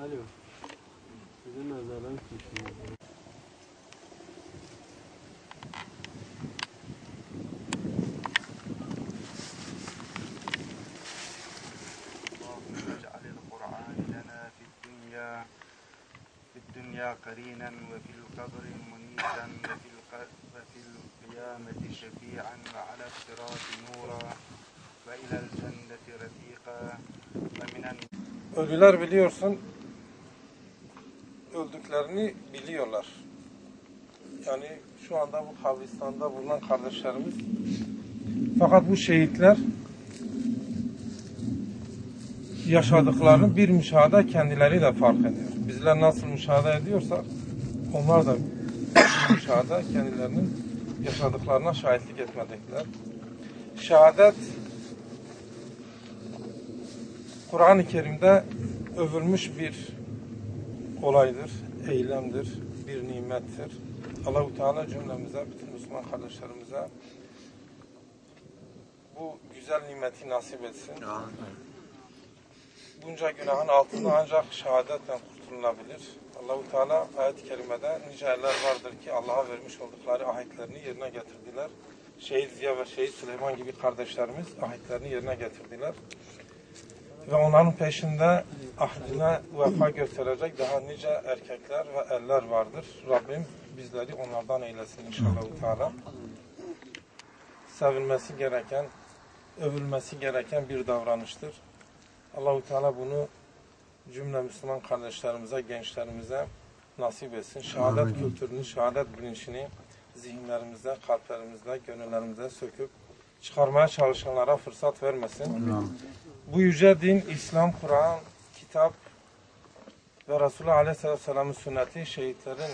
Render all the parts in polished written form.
Alo. Sizin nazardan kişi. الدنيا قرينا وفي القبر منيسا وفي القيامة شفيعا وعلى الصراط نورا وإلى الجنة رفيقا ومن Ölüler biliyorsun, öldüklerini biliyorlar. Yani şu anda bu kabristan'da bulunan kardeşlerimiz. Fakat bu şehitler yaşadıklarını bir müşahede kendileri de fark ediyor. Bizler nasıl müşahede ediyorsak onlar da bir müşahede kendilerinin yaşadıklarına şahitlik etmedikler. Şehadet Kur'an-ı Kerim'de övülmüş bir olaydır, eylemdir, bir nimettir. Allah-u Teala cümlemize, bütün Müslüman kardeşlerimize bu güzel nimeti nasip etsin. Bunca günahın altında ancak şehadetle kurtulunabilir. Allah-u Teala ayet-i kerimede nice eller vardır ki Allah'a vermiş oldukları ahitlerini yerine getirdiler. Şehit Ziya ve Şehit Süleyman gibi kardeşlerimiz ahitlerini yerine getirdiler. Ve onların peşinde ahdine vefa gösterecek daha nice erkekler ve eller vardır. Rabbim bizleri onlardan eylesin inşallah-u Teala. Sevilmesi gereken, övülmesi gereken bir davranıştır. Allah-u Teala bunu cümle Müslüman kardeşlerimize, gençlerimize nasip etsin. Şehadet kültürünü, şehadet bilinçini zihinlerimizde, kalplerimizde, gönüllerimizde söküp çıkarmaya çalışanlara fırsat vermesin. Bu yüce din, İslam, Kur'an, kitap ve Resulullah Aleyhisselatü Vesselam'ın sünneti şehitlerin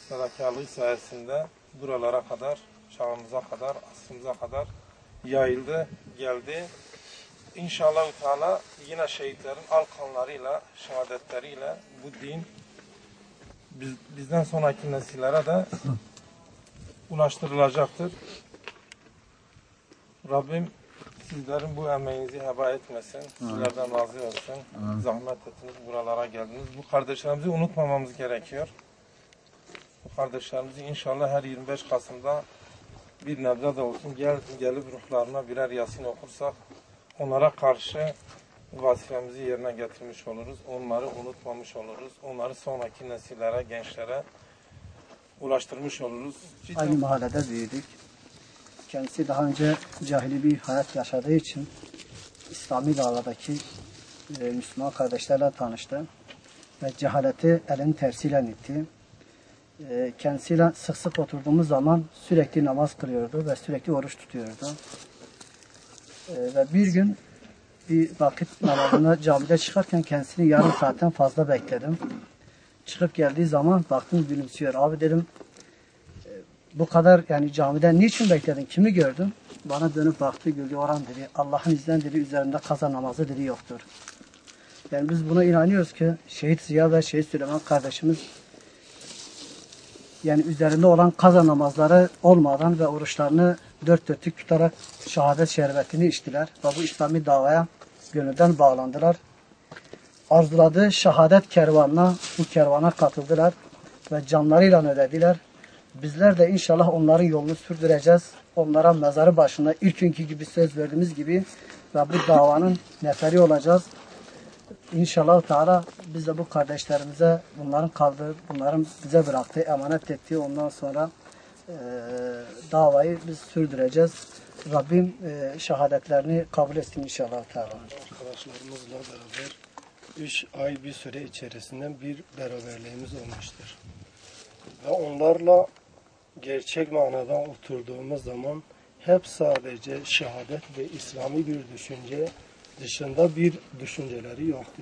fedakarlığı sayesinde buralara kadar, çağımıza kadar, asrımıza kadar yayıldı, geldi. İnşallah Teala yine şehitlerin al kanlarıyla, şehadetleriyle bu din bizden sonraki nesillere de ulaştırılacaktır. Rabbim sizlerin bu emeğinizi heba etmesin. Sizlerden razı olsun. Zahmet ettiniz, buralara geldiniz. Bu kardeşlerimizi unutmamamız gerekiyor. Bu kardeşlerimizi inşallah her 25 Kasım'da bir nebze de olsun gelip ruhlarına birer Yasin okursak onlara karşı vazifemizi yerine getirmiş oluruz. Onları unutmamış oluruz. Onları sonraki nesillere, gençlere ulaştırmış oluruz. Aynı mahallede büyüdük. Kendisi daha önce cahili bir hayat yaşadığı için İslami davadaki Müslüman kardeşlerle tanıştı. Ve cehaleti elinin tersiyle itti. Kendisiyle sık sık oturduğumuz zaman sürekli namaz kılıyordu ve sürekli oruç tutuyordu. Ve bir gün bir vakit namazında camide çıkarken kendisini yarım saatten fazla bekledim. Çıkıp geldiği zaman baktım gülümsüyor. Abi dedim bu kadar yani camiden niçin bekledin? Kimi gördün? Bana dönüp baktı, güldü. Orhan dedi. Allah'ın izniyle dedi üzerinde kaza namazı dedi yoktur. Yani biz buna inanıyoruz ki Şehit Ziya ve Şehit Süleyman kardeşimiz yani üzerinde olan kaza namazları olmadan ve oruçlarını dört dörtlük tutarak şehadet şerbetini içtiler. Ve bu İslami davaya gönülden bağlandılar. Arzuladığı şehadet kervanına, bu kervana katıldılar ve canlarıyla ödediler. Bizler de inşallah onların yolunu sürdüreceğiz. Onlara mezarı başında ilk günkü gibi söz verdiğimiz gibi ve bu davanın neferi olacağız. İnşallah Teala biz de bu kardeşlerimize bunların kaldığı, bunların bize bıraktığı, emanet ettiği ondan sonra davayı biz sürdüreceğiz. Rabbim şehadetlerini kabul etsin inşallah Teala. Arkadaşlarımızla beraber 3 ay bir süre içerisinde bir beraberliğimiz olmuştur. Ve onlarla gerçek manada oturduğumuz zaman hep sadece şehadet ve İslami bir düşünce dışında bir düşünceleri yoktu.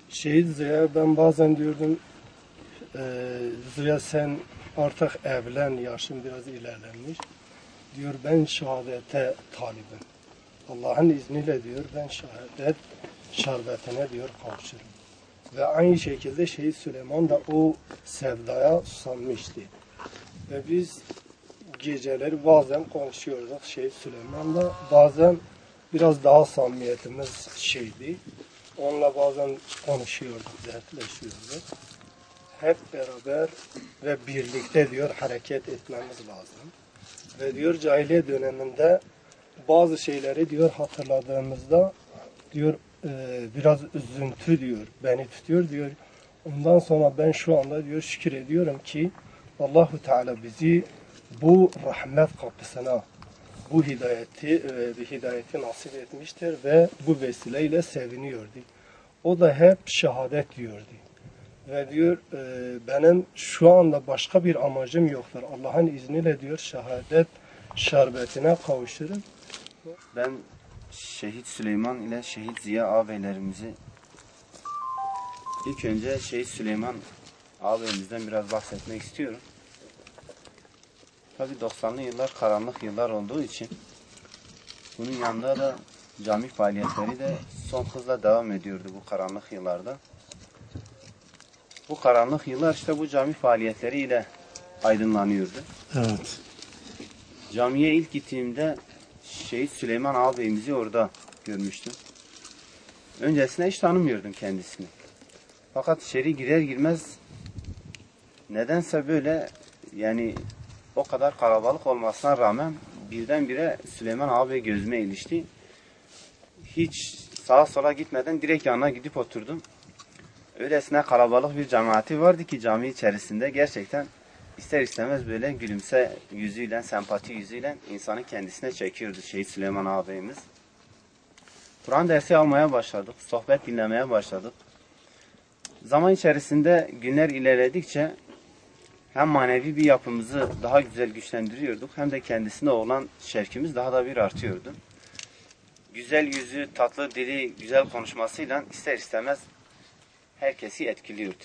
Şehit Ziya ben bazen diyordum Ziya sen artık evlen, yaşın biraz ilerlemiş. Diyor ben şehadete talibim. Allah'ın izniyle diyor ben şehadet şerbetine diyor kavuşurum. Ve aynı şekilde Şehit Süleyman da o sevdaya susamıştı. Ve biz geceleri bazen konuşuyorduk Şehit Süleyman'la. Bazen biraz daha samimiyetimiz şeydi. onunla bazen konuşuyorduk, dertleşiyorduk. Hep beraber ve birlikte diyor hareket etmemiz lazım. Ve diyor cahiliye döneminde bazı şeyleri diyor hatırladığımızda diyor biraz üzüntü diyor beni tutuyor diyor. Ondan sonra ben şu anda diyor şükür ediyorum ki Allahu Teala bizi bu rahmet kapısına bu hidayeti nasip etmiştir ve bu vesileyle seviniyordu. O da hep şehadet diyordu. Ve diyor benim şu anda başka bir amacım yoktur. Allah'ın izniyle diyor şehadet şerbetine kavuşurum. Ben Şehit Süleyman ile Şehit Ziya ağabeylerimizi ilk önce Şehit Süleyman ağabeyimizden biraz bahsetmek istiyorum. Tabii 90'lı yıllar karanlık yıllar olduğu için bunun yanında da cami faaliyetleri de son hızla devam ediyordu bu karanlık yıllarda. Bu karanlık yıllar işte bu cami faaliyetleriyle aydınlanıyordu. Evet. Camiye ilk gittiğimde Şehit Süleyman ağabeyimizi orada görmüştüm. Öncesinde hiç tanımıyordum kendisini. Fakat içeri girer girmez nedense böyle yani o kadar kalabalık olmasına rağmen birdenbire Süleyman ağabey gözüme ilişti. Hiç sağa sola gitmeden direkt yanına gidip oturdum. Öylesine kalabalık bir cemaati vardı ki cami içerisinde gerçekten ister istemez böyle gülümse yüzüyle, sempati yüzüyle insanı kendisine çekiyordu Şehit Süleyman ağabeyimiz. Kur'an dersi almaya başladık, sohbet dinlemeye başladık. Zaman içerisinde günler ilerledikçe hem manevi bir yapımızı daha güzel güçlendiriyorduk hem de kendisine olan şevkimiz daha da bir artıyordu. Güzel yüzü, tatlı dili, güzel konuşmasıyla ister istemez herkesi etkiliyordu.